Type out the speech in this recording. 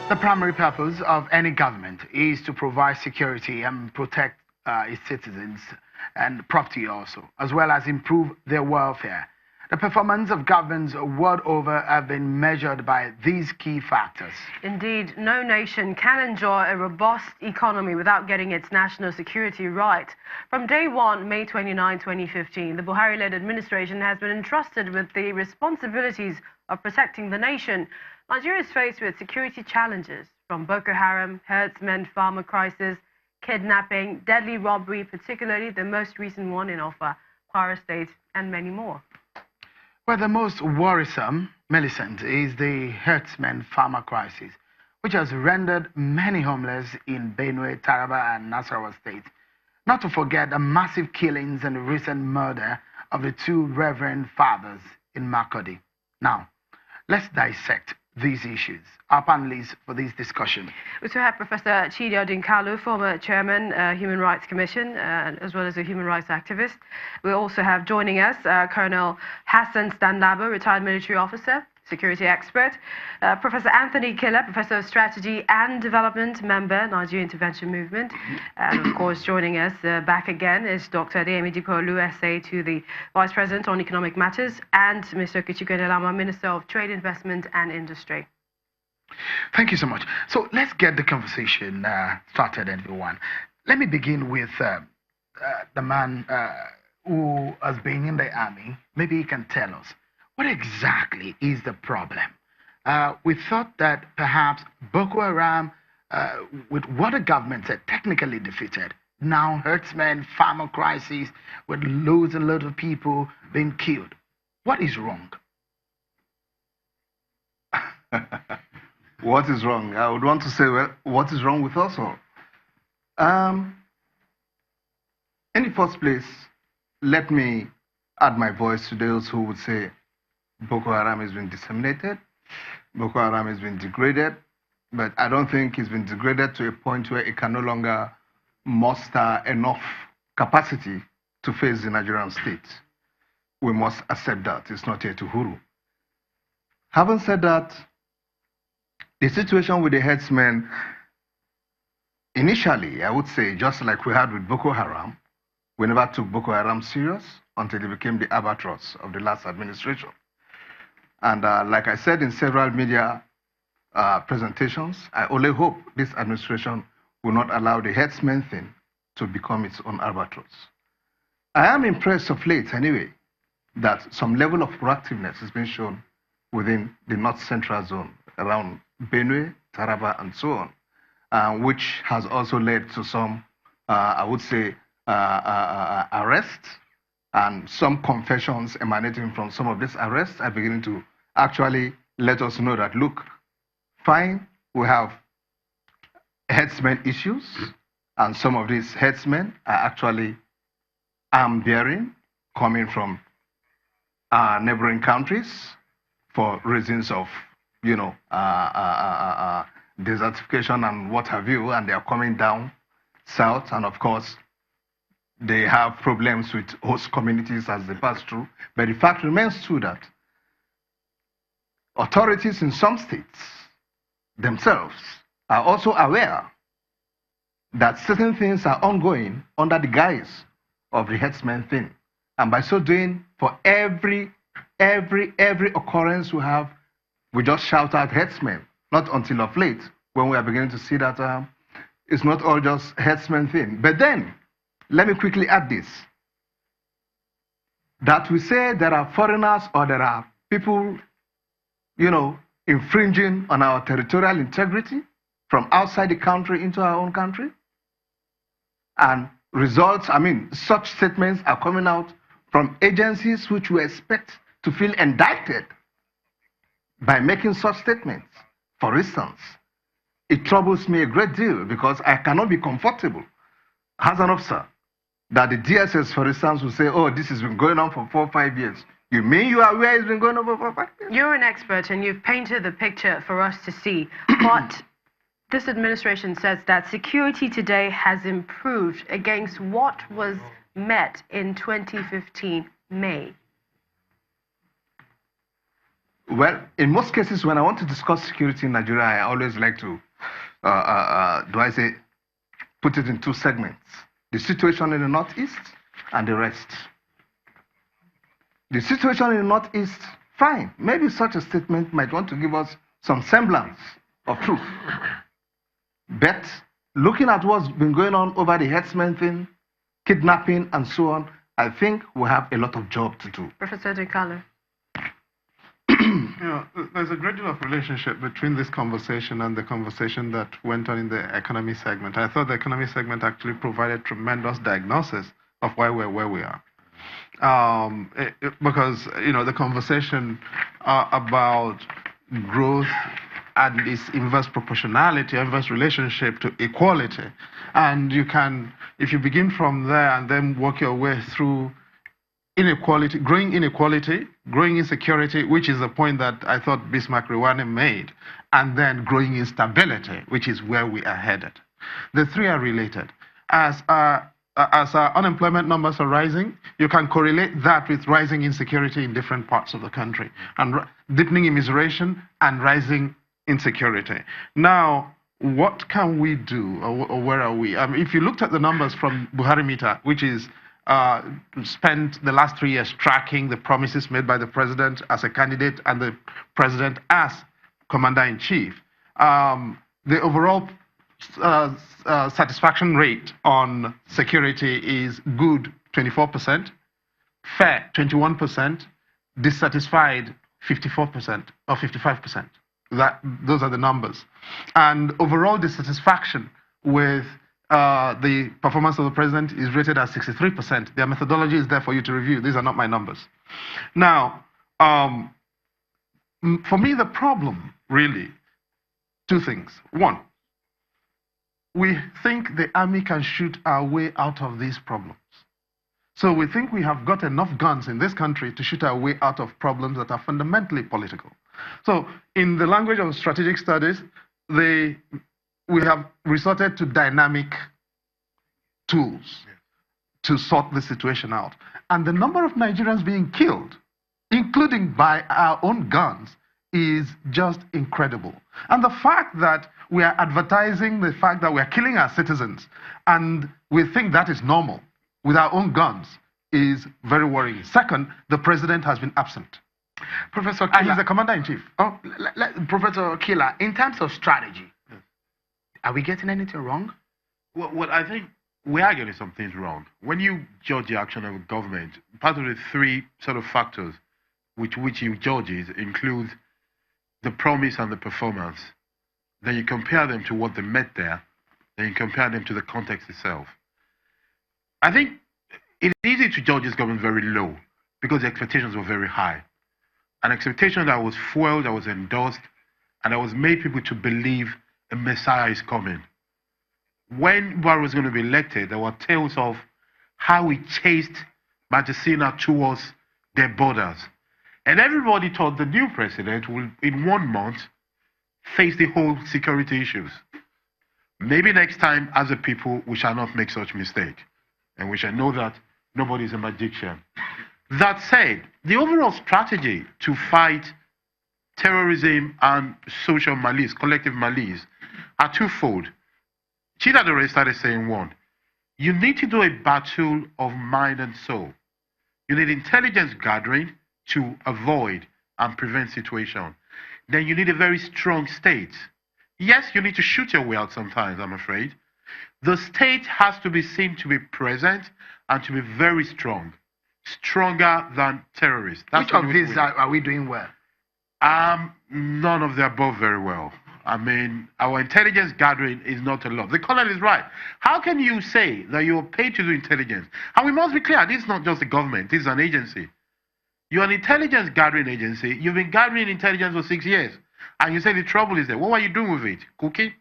The primary purpose of any government is to provide security and protect its citizens and property also, as well as improve their welfare. The performance of governments world over have been measured by these key factors. Indeed, no nation can enjoy a robust economy without getting its national security right. From day one, May 29, 2015, the Buhari-led administration has been entrusted with the responsibilities of protecting the nation. Nigeria is faced with security challenges from Boko Haram, herdsmen, farmer crisis, kidnapping, deadly robbery, particularly the most recent one in Offa, Kwara State, and many more. Well, the most worrisome, Millicent, is the herdsmen-farmer crisis, which has rendered many homeless in Benue, Taraba, and Nasarawa states. Not to forget the massive killings and the recent murder of the two Reverend Fathers in Makurdi. Now, let's dissect these issues. Our panelists for this discussion. We also have Professor Chidi Odinkalu, former chairman, Human Rights Commission, as well as a human rights activist. We also have joining us Colonel Hassan Standabo, retired military officer, security expert, Professor Anthony Killer, Professor of Strategy and Development, member, Nigeria Intervention Movement. And of course, joining us back again is Dr. Adeyemi Dikolu, SA to the Vice President on Economic Matters, and Mr. Kichiko Nelama, Minister of Trade, Investment and Industry. Thank you so much. So let's get the conversation started, everyone. Let me begin with the man who has been in the army. Maybe he can tell us, what exactly is the problem? We thought that perhaps Boko Haram, with what the government had technically defeated, now herdsmen, farmer crisis, with loads and loads of people being killed. What is wrong? What is wrong? I would want to say, well, what is wrong with us all? In the first place, let me add my voice to those who would say Boko Haram has been disseminated, Boko Haram has been degraded, but I don't think it's been degraded to a point where it can no longer muster enough capacity to face the Nigerian state. We must accept that. It's not yet to huru. Having said that, the situation with the herdsmen, initially, I would say, just like we had with Boko Haram, we never took Boko Haram serious until it became the albatross of the last administration. And like I said in several media presentations, I only hope this administration will not allow the herdsmen thing to become its own albatross. I am impressed of late, anyway, that some level of proactiveness has been shown within the North Central zone around Benue, Taraba, and so on, which has also led to some, I would say, arrests and some confessions emanating from some of these arrests are beginning to actually let us know that, look, fine, we have herdsmen issues, and some of these herdsmen are actually arm-bearing, coming from neighboring countries for reasons of, you know, desertification and what have you, and they are coming down south, and of course, they have problems with host communities as they pass through. But the fact remains true that authorities in some states themselves are also aware that certain things are ongoing under the guise of the herdsmen thing. And by so doing, for every occurrence we have, we just shout out herdsmen. Not until of late, when we are beginning to see that it's not all just herdsmen thing. But then, let me quickly add this. That we say there are foreigners or there are people, you know, infringing on our territorial integrity from outside the country into our own country. And results, I mean, such statements are coming out from agencies which we expect to feel indicted by making such statements. For instance, it troubles me a great deal because I cannot be comfortable as an officer that the DSS, for instance, will say, oh, this has been going on for 4 or 5 years. You mean you are aware it's been going on for 4 or 5 years? You're an expert and you've painted the picture for us to see. But this administration says that security today has improved against what was met in 2015 May. Well, in most cases, when I want to discuss security in Nigeria, I always like to, put it in two segments. The situation in the Northeast and the rest. The situation in the Northeast, fine. Maybe such a statement might want to give us some semblance of truth. But looking at what's been going on over the herdsmen thing, kidnapping, and so on, I think we have a lot of job to do. Professor Dinkalo. There's a great deal of relationship between this conversation and the conversation that went on in the economy segment. I thought the economy segment actually provided tremendous diagnosis of why we're where we are. Because, the conversation about growth and its inverse proportionality, inverse relationship to equality. And you can, if you begin from there and then work your way through inequality, growing insecurity, which is a point that I thought Bismarck Rewane made, and then growing instability, which is where we are headed. The three are related. As our unemployment numbers are rising, you can correlate that with rising insecurity in different parts of the country, and deepening immiseration and rising insecurity. Now, what can we do, or where are we? If you looked at the numbers from Buhari Meter, which is spent the last 3 years tracking the promises made by the president as a candidate and the president as commander-in-chief, the overall satisfaction rate on security is good 24%, fair 21%, dissatisfied 54% or 55%. Those are the numbers. And overall dissatisfaction with the performance of the president is rated at 63%. Their methodology is there for you to review. These are not my numbers. Now, for me, the problem, really, two things. One, we think the army can shoot our way out of these problems. So we think we have got enough guns in this country to shoot our way out of problems that are fundamentally political. So in the language of strategic studies, we have resorted to dynamic tools to sort the situation out. And the number of Nigerians being killed, including by our own guns, is just incredible. And the fact that we are advertising the fact that we are killing our citizens and we think that is normal with our own guns is very worrying. Second, the president has been absent. Professor Kila, and he's the commander-in-chief. Professor Kila, in terms of strategy, are we getting anything wrong? Well, I think we are getting some things wrong. When you judge the action of a government, part of the three sort of factors which you judge include the promise and the performance. Then you compare them to what they met there. Then you compare them to the context itself. I think it's easy to judge this government very low because the expectations were very high. An expectation that was fueled, that was endorsed, and that was made people to believe a Messiah is coming. When Buhari was going to be elected, there were tales of how he chased Bajasina towards their borders. And everybody thought the new president will, in 1 month, face the whole security issues. Maybe next time, as a people, we shall not make such mistake. And we shall know that nobody is a magician. That said, the overall strategy to fight terrorism and social malice, collective malice, are twofold. Chidadore started saying one, you need to do a battle of mind and soul. You need intelligence gathering to avoid and prevent situation. Then you need a very strong state. Yes, you need to shoot your way out sometimes, I'm afraid. The state has to be seen to be present and to be very strong. Stronger than terrorists. Which of these are we doing well? None of the above very well. I mean, our intelligence gathering is not a lot. The colonel is right. How can you say that you're paid to do intelligence? And we must be clear, this is not just a government, this is an agency. You're an intelligence gathering agency. You've been gathering intelligence for 6 years. And you say the trouble is there. What were you doing with it? Cooking?